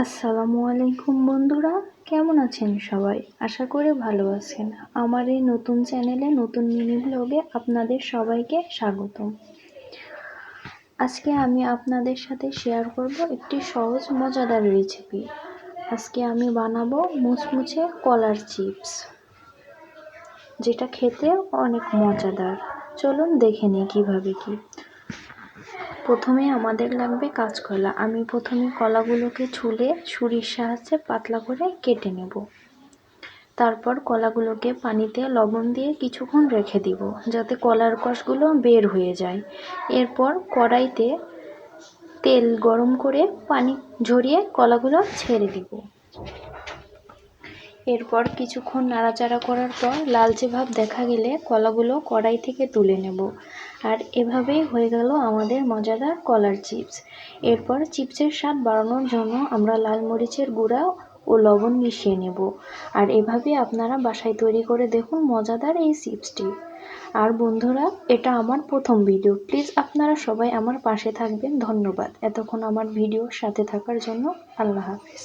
আসসালামু আলাইকুম বন্ধুরা, কেমন আছেন সবাই? আশা করি ভালো আছেন। আমার এই নতুন চ্যানেলে নতুন মিনি ব্লগে আপনাদের সবাইকে স্বাগতম। আজকে আমি আপনাদের সাথে শেয়ার করব একটি সহজ মজাদার রেসিপি। আজকে আমি বানাবো মুচমুচে কলার চিপস, যেটা খেতে অনেক মজাদার। চলুন দেখে নিই কীভাবে কি। প্রথমে আমাদের লাগবে কাঁচকলা। আমি প্রথমে কলাগুলোকে ছুলে ছুরির সাহায্যে পাতলা করে কেটে নেব। তারপর কলাগুলোকে পানিতে লবণ দিয়ে কিছুক্ষণ রেখে দিব, যাতে কলার কষগুলো বের হয়ে যায়। এরপর কড়াইতে তেল গরম করে পানি ঝরিয়ে কলাগুলো ছেড়ে দিব। এরপর কিছুক্ষণ নাড়াচাড়া করার পর লালচে ভাব দেখা গেলে কলাগুলো কড়াই থেকে তুলে নেব। আর এভাবেই হয়ে গেল আমাদের মজাদার কলার চিপস। এরপর চিপসের স্বাদ বাড়ানোর জন্য আমরা লাল মরিচের গুঁড়া ও লবণ মিশিয়ে নেব। আর এভাবে আপনারা বাসায় তৈরি করে দেখুন মজাদার এই চিপসটি। আর বন্ধুরা, এটা আমার প্রথম ভিডিও, প্লিজ আপনারা সবাই আমার পাশে থাকবেন। ধন্যবাদ এতক্ষণ আমার ভিডিওর সাথে থাকার জন্য। আল্লাহ হাফেজ।